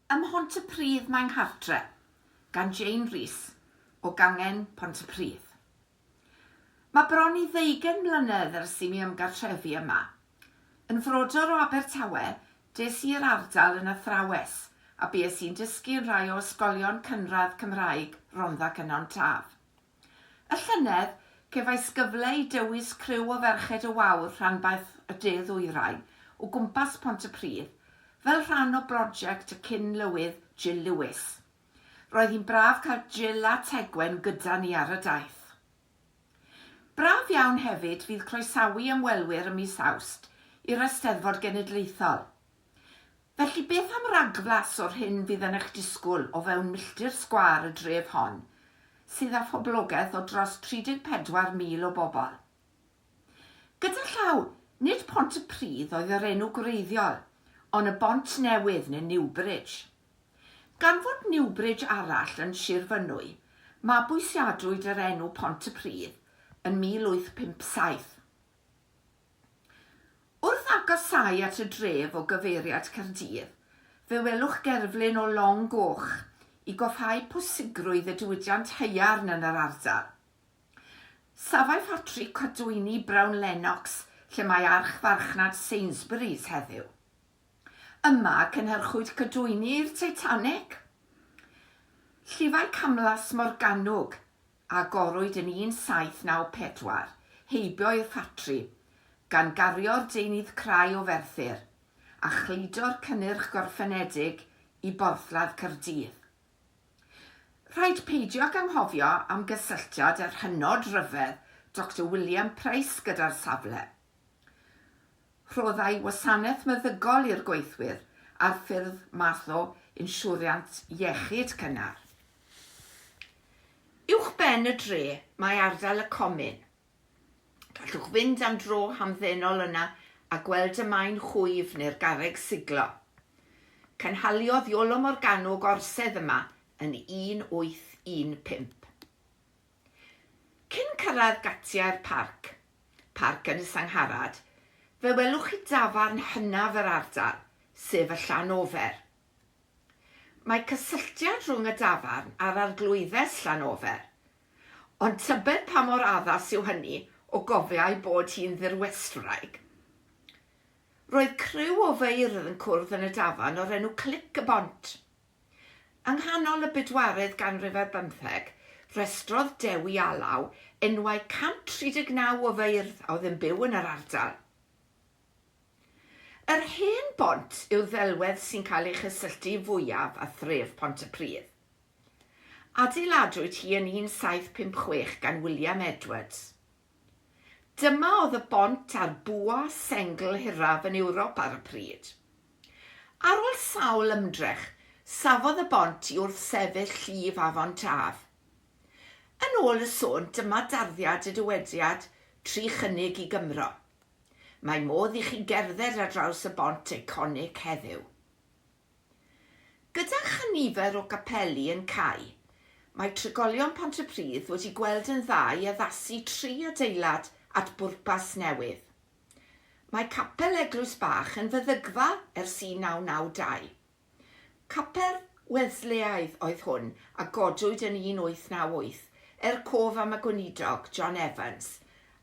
Ym Mhontypridd mae nghartre, gan Jayne Reees o Gangen Pontypridd. Mae bron i 20 mlynedd ers i mi ymgartrefi yma. Yn frodor o Abertawe, des i'r ardal yn athrawes a bues i'n dysgu yn rai o ysgolion cynradd Cymraeg Rhondda Cynon Taf. Y llynedd, cefais gyfle i dywys criw o ferched y Wawr rhanbaeth y De-ddwyrain o gwmpas Pontypridd fel rhan o brosiect y cyn-lywydd Jill Lewis. Roedd hi'n braf cael Jill a Tegwen gyda ni ar y daith. Braf iawn hefyd fydd croesawu ymwelwyr ym mis Awst i'r Eisteddfod Genedlaethol. Felly beth am ragflas o'r hyn fydd yn eich disgwyl o fewn milltir sgwâr y dref hon, sydd â phoblogaeth o dros 34,000 o bobl. Gyda llaw, nid Pontypridd oedd yr enw gwreiddiol, ond y bont newydd neu Newbridge. Gan fod Newbridge arall yn Sir Fynwy, mabwysiadwyd yr enw Pontypridd yn 1857. Wrth agosau at y dref o gyfeiriad Caerdydd, fe welwch gerflun o long goch i goffhau pwysigrwydd y diwydiant haearn yn yr ardal. Safai ffatri Cadwyni Brown Lennox lle mae archfarchnad Sainsbury's heddiw. Yma cynhyrchwyd Cadwyni i'r Titanic. Llifau camlas Morgannwg a gorwyd yn 1794, heibio i'r ffatri, gan gario'r deunydd crau o Ferthyr a chludo'r cynnyrch gorffenedig i borthladd Caerdydd. Rhaid peidio ag anghofio am gysylltiad yr hynod ryfedd Dr William Price gyda'r safle. Rhoddai wasanaeth meddygol i'r gweithwyr ar ffyrdd math o insiwriant iechyd cynnar. Uwch ben y dre mae ardal y Comin. Gallwch fynd am dro hamddenol yna a gweld y maen chwyf neu'r garreg siglo. Cynhaliodd Iolo Morgannwg orsedd yma yn 1815. Cyn cyrraedd gatiau'r parc yn y Sangharad, fe welwch chi dafarn hynaf yr ardal, sef y Llanofer. Mae cysylltiad rhwng y dafarn a'r arglwyddau Llanofer, ond tybed pa mor addas yw hynny o gofiau bod hi'n ddirwestwraig. Roedd criw o feirdd yn cwrdd yn y dafarn o'r enw Clic y Bont. Yng nghanol y 4edd ganrif ar 15, rhestrodd Dewi Alaw enwau 139 o feirdd a oedd yn byw yn yr ardal. Yr hen bont yw ddelwedd sy'n cael ei chysylltu fwyaf â thref Pontypridd. Adeiladwyd hi yn 1756 gan William Edwards. Dyma oedd y bont a'r bwa sengl hiraf yn Ewrop ar y pryd. Ar ôl sawl ymdrech, safodd y bont i wrth sefyll llif Afon Taf. Yn ôl y sôn, dyma darddiad y dywediad tri chynnig i Gymro. Mae modd i chi gerdded ar draws y bont eiconic heddiw. Gyda chynifer o gapeli yn cau, mae trigolion Pontypridd wedi gweld yn dda i addasu 3 adeilad at bwrpas newydd. Mae capel Eglwys Bach yn feddygfa ers 1992. Capel Weddleaidd oedd hwn a godwyd yn 1898 cof am y gweinidog John Evans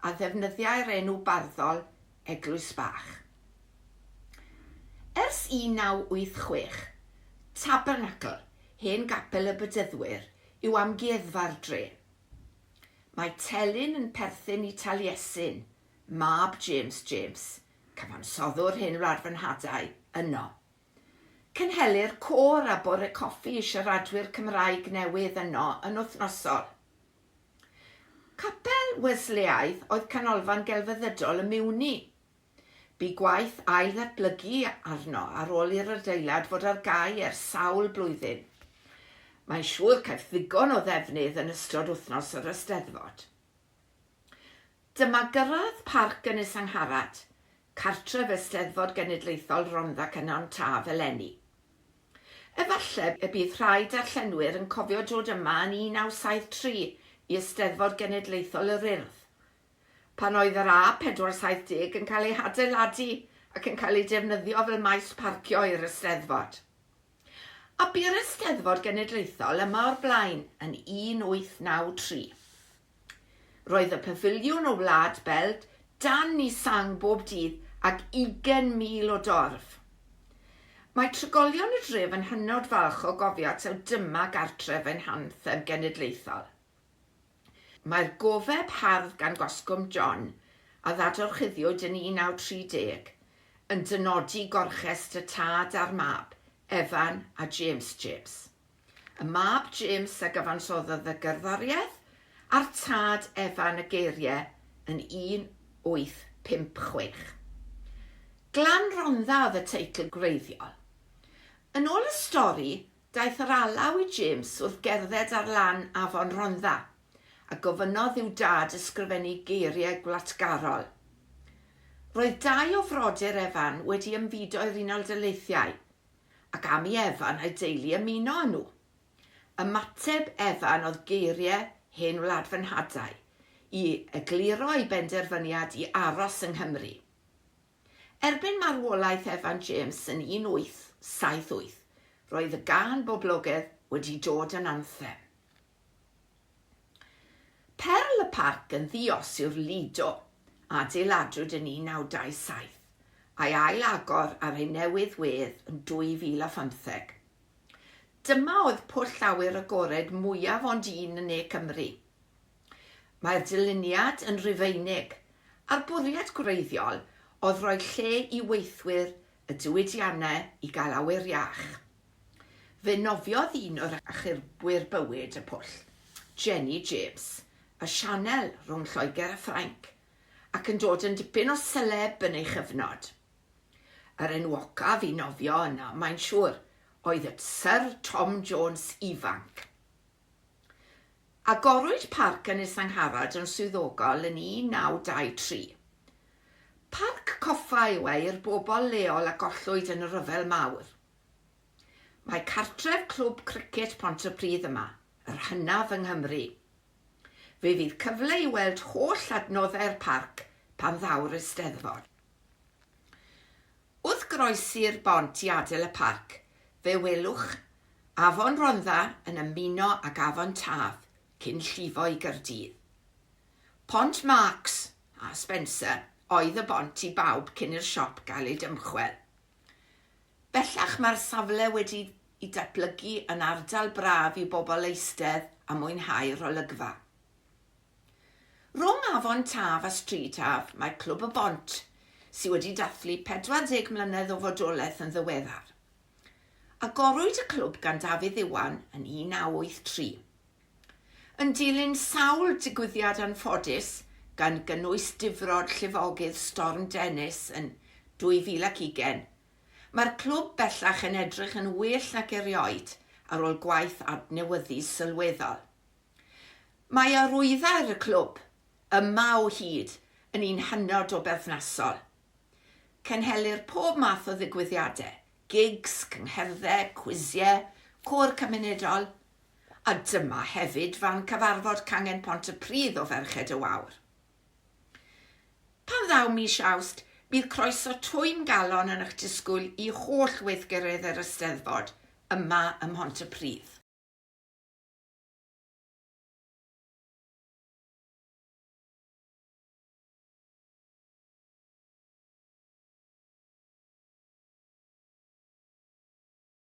a ddefnyddiai'r enw barddol Eglwys Bach. Ers 1986, Tabernacl, hen gapel y Bydyddwyr, yw amgueddfa'r dre. Mae telyn yn perthyn i Taliesin, mab James, cyfansoddwr hen wladfynhadau, yno. Cynhelir côr a bore coffi i siaradwyr Cymraeg newydd yno yn wythnosol. Capel Weddleaidd oedd canolfan gelfyddydol y Miwni. Bu gwaith ail-ddatblygu arno ar ôl i'r adeilad fod ar gau ers sawl blwyddyn. Mae'n siŵr caiff ddigon o ddefnydd yn ystod wythnos yr Eisteddfod. Dyma gyrraedd parc yn y Sangharad, cartref Eisteddfod Genedlaethol Rhondda Cynon Taf eleni. Efallai y bydd rhai darllenwyr yn cofio dod yma yn 1973 i Eisteddfod Genedlaethol yr Urdd, pan oedd yr A470 yn cael ei adeiladu ac yn cael ei defnyddio fel maes parcio i'r Eisteddfod. A bu'r Eisteddfod Genedlaethol yma o'r blaen yn 1893. Roedd y pafiliwn o Wlad Belt dan i sang bob dydd ag 20,000 o dorf. Mae trigolion y dref yn hynod falch o gofio taw dyma gartref ein Mhontypridd genedlaethol. Mae'r gofeb hardd gan Gwasgwm John a ddadorchuddiwyd yn 1930 yn dynodi gorchest y tad a'r mab, Evan a James. Y mab James a gyfansoddodd y gerddoriaeth a'r tad Evan y geiriau yn 1856. Glan Rhondda oedd y teitl gwreiddiol. Yn ôl y stori, daeth yr alaw i James wrth gerdded ar lan afon Rhondda a gofynnodd i'w dad ysgrifennu geiriau gwlatgarol. Roedd 2 o frodyr Evan wedi ymfudoi'r Unol Daleithiau ac am i Evan a'i deulu ymuno â nhw. Ymateb Evan oedd geiriau hen wlad fy nhadau i egluro ei benderfyniad i aros yng Nghymru. Erbyn marwolaeth Evan James yn 1878, roedd y gân boblogaidd wedi dod yn anthem. Perl y parc yn ddios yw'r Lido, adeiladwyd yn 1927, a'i ail-agor ar ei newydd wedd yn 2015. Dyma oedd pwll awyr agored mwyaf ond un yn Ne Cymru. Mae'r dyluniad yn Rufeinig, a'r bwriad gwreiddiol oedd rhoi lle i weithwyr y diwydiannau i gael awyr iach. Fe nofiodd un o'r achurbwyr bywyd y pwll, Jayne Reees, y sianel rhwng Lloegr a Ffrainc, ac yn dod yn dipyn o seleb yn ei chyfnod. Yr enwocaf i nofio yna, mae'n siŵr, oedd y Sir Tom Jones ifanc. Agorwyd parc Ynys Angharad yn swyddogol yn 1923. Parc coffa yw e i'r bobl leol a gollwyd yn y Rhyfel Mawr. Mae cartref clwb cricet Mhontypridd yma, yr hynaf yng Nghymru. Fe fydd cyfle i weld holl adnoddau'r parc pan ddaw'r Eisteddfod. Wrth groesi'r bont i adael y parc, fe welwch afon Rhondda yn ymuno ag afon Taf cyn llifo i Gaerdydd. Pont Marks a Spencer oedd y bont i bawb cyn i'r siop gael ei dymchwel. Bellach mae'r safle wedi ei datblygu yn ardal braf i bobl eistedd a mwynhau'r olygfa. Rhwng afon Taf a Stryd Taf mae Clwb y Bont, sydd wedi dathlu 40 mlynedd o fodolaeth yn ddiweddar. Agorwyd y clwb gan Dafydd Iwan yn 1983. Yn dilyn sawl digwyddiad anffodus gan gynnwys difrod llifogydd Storm Dennis yn 2020, mae'r clwb bellach yn edrych yn well nac erioed ar ôl gwaith adnewyddu sylweddol. Mae arwyddau'r y clwb yma o hyd yn un hynod o berthnasol. Cenhelir pob math o ddigwyddiadau, gigs, cyngherddau, cwisiau, côr cymunedol, a dyma hefyd fan cyfarfod cangen Mhontypridd o ferched y Wawr. Pan ddaw mis Awst, bydd croeso twym galon yn eich disgwyl i holl weithgaredd yr Eisteddfod yma ym Mhontypridd.